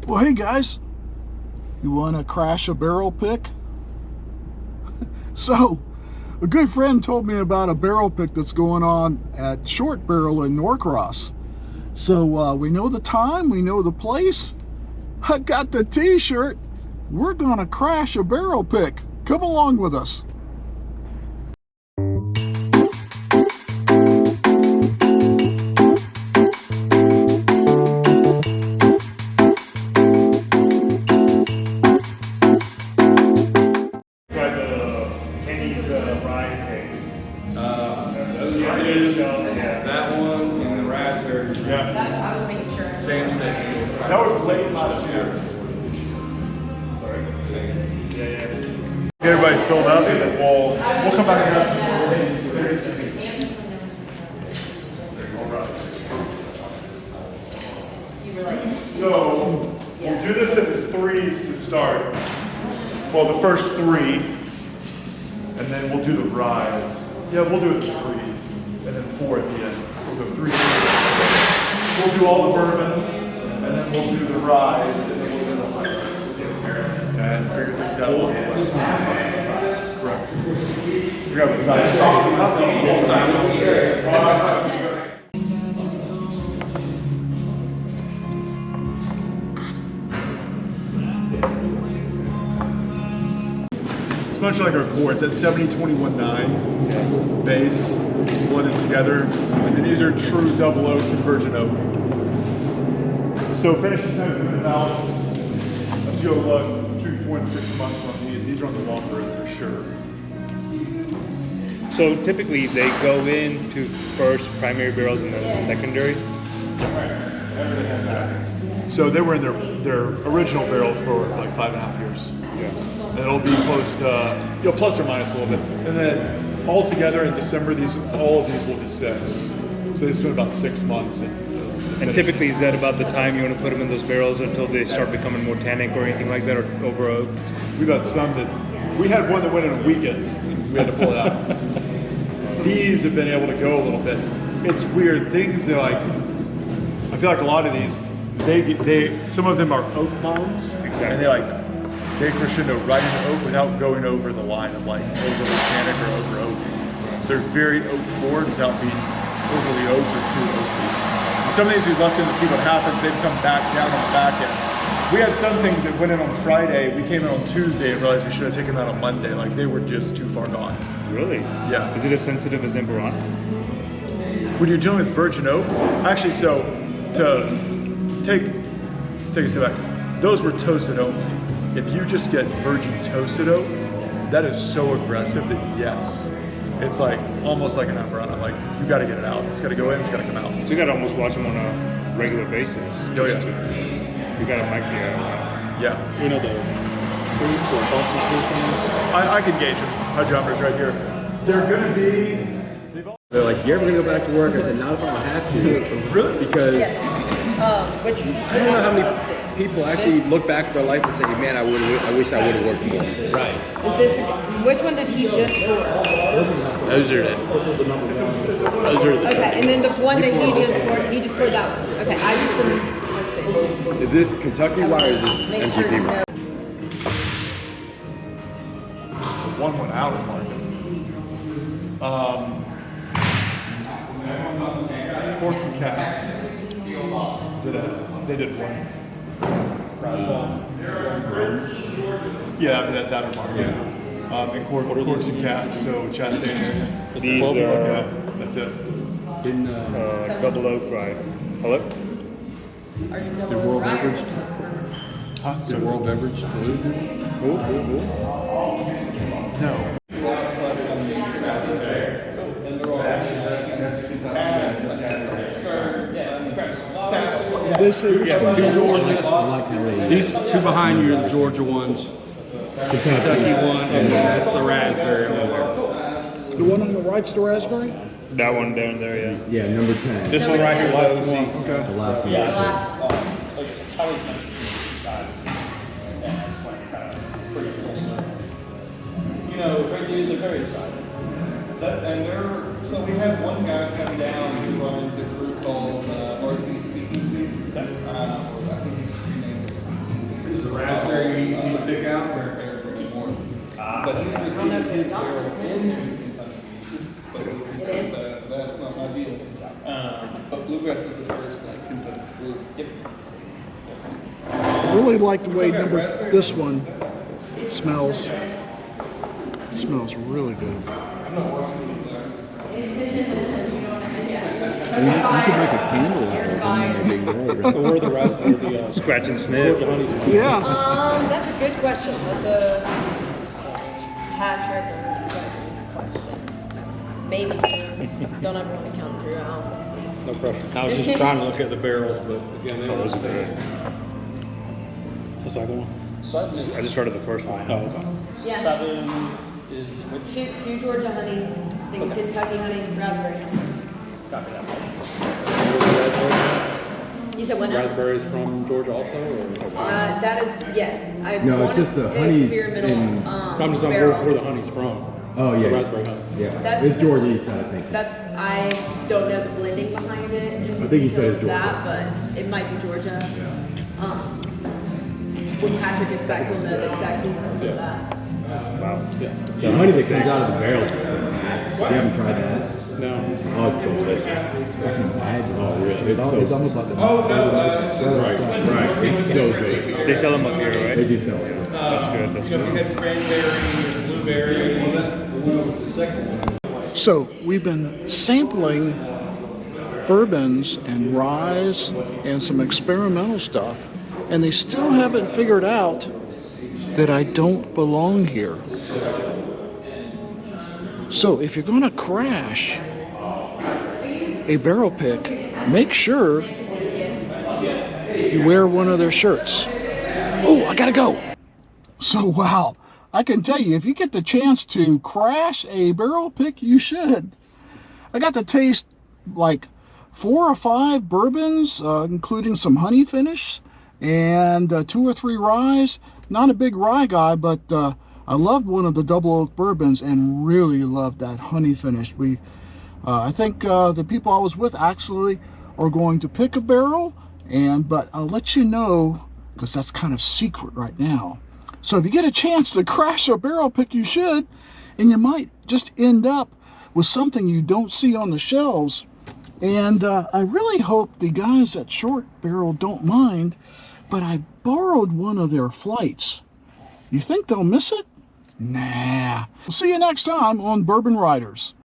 Well, hey guys, you want to crash a barrel pick? So, a good friend told me about a barrel pick that's going on at Shortbarrel in Norcross. So we know the time, we know the place. I got the t-shirt. We're going to crash a barrel pick. Come along with us. That one and the raspberry. Yeah. I was making sure. Same thing. That was late last year. Sorry. Same. Yeah. Get everybody filled up and then we'll come back and have So we'll do this at the threes to start. Well, the first three, and then we'll do the rise. Yeah, we'll do it at the threes, and then four at the end. We'll go 3, 4. We'll do all the bourbons, and then we'll do the rise, and then we'll do the heights. And figure things out a little bit. Correct. We got the side. It's much like our core. It's at 70-21-9 base, blended together. And then these are true double oaks and virgin oak. So finishing times in about, if you'll look, between 4 and 6 months on these. These are on the longer end for sure. So typically they go into first primary barrels and then secondary? Everything has that. So they were in their original barrel for like 5.5 years. Yeah. And it'll be close to, plus or minus a little bit. And then all together in December, all of these will be 6. So they spend about 6 months. And typically is that about the time you want to put them in those barrels until they start becoming more tannic or anything like that, or over oak? We've got some that, we had one that went in a weekend. We had to pull it out. These have been able to go a little bit. It's weird, things that like, I feel like a lot of these, some of them are oak bombs. Exactly. And they crescendo right into oak without going over the line of like overly tannic or over oak. They're very oak forward without being overly oak or too oaky. And some of these we left in to see what happens. They've come back down on the back end. We had some things that went in on Friday. We came in on Tuesday and realized we should have taken them out on Monday. Like they were just too far gone. Really? Yeah. Is it as sensitive as Eberron? When you're dealing with virgin oak, actually, so to take a step back, those were toasted only. If you just get virgin toasted oak, that is so aggressive that yes, it's like almost like an umbrella. Like you got to get it out. It's got to go in. It's got to come out. So you got to almost watch them on a regular basis. Oh yeah. You got to mic the Yeah. You know the fruits or bumpy I can gauge them. My jumper's right here. They're gonna be. They're like, "You ever gonna go back to work?" I said, "Not if I have to." Really? Because Which I don't know how many people actually look back at their life and say, "Man, I wish I would have worked more." Right. Which one did he just pour? Those are it. Those are the. Okay, and then the one that he just poured that one. Okay, I used to. Let's see. Is this Kentucky wine or is this Make sure MGP you wine? know. One went out of market. Fork and Cats they did one. Yeah, but that's out of market. And Corks and Caps, so Chastain. These Yeah, that's it. In double oak rye. Hello? Are you the double World Rider? Beverage, Huh? the World Beverage Blue. Cool. No. This is these two behind you are the Georgia ones, Kentucky one, and that's the raspberry one there. The one on the right's the raspberry? That one down there, yeah. Yeah, number 10. This one right here, last one. Okay. The last one. Like I was mentioning guys, and I just went kind of pretty close. You know, the very excited. And so we had one guy come down who runs the group called RC Speaking. I think his name is the raspberry easy to pick out? But he's received his barrel into Kentucky. But It is? that's not my deal. But bluegrass is the first like Kentucky blue. Yep. I really like the way this one smells. It smells really good. You could make a candle out of it. Or the raspberry, Scratch and sniff. Yeah. That's a good question. That's a Patrick or question. Maybe Drew. Don't ever want to count Drew out. No pressure. I was just trying to look at the barrels, but again, they What was don't it? The second one? Sutton is I just started the first one. Oh, okay. Yeah. 7 is which? Two Georgia honeys, the Kentucky honey, raspberry honey. Copy that. You said what now? Raspberries from Georgia also? Or? That is, yeah. I No, it's want just the honey's experimental, in- I'm just on barrel. where the honey's from. Oh, yeah. The raspberry honey. Yeah, That's- it's Georgia East side, I think. That's, I don't know the blending behind it. I think he said it's That, but it might be Georgia. When Patrick gets back, he'll know the exact details of that. Wow. The honey that comes out of the barrels is fantastic. You haven't tried that? No. Oh, it's delicious. Oh, really? It's almost like the... Right. It's so good. They sell them up here, They right? do sell it. That's good. That's good. So we've been sampling bourbons and ryes and some experimental stuff, and they still haven't figured out that I don't belong here. So if you're going to crash a barrel pick, make sure you wear one of their shirts. Oh, I gotta go. So wow, I can tell you, if you get the chance to crash a barrel pick, you should. I got to taste like 4 or 5 bourbons, including some honey finish, and 2 or 3 ryes. Not a big rye guy, but I loved one of the double oak bourbons and really loved that honey finish. I think the people I was with actually are going to pick a barrel, but I'll let you know because that's kind of secret right now. So if you get a chance to crash a barrel pick, you should, and you might just end up with something you don't see on the shelves. And I really hope the guys at Short Barrel don't mind, but I borrowed one of their flights. You think they'll miss it? Nah. We'll see you next time on Bourbon Riders.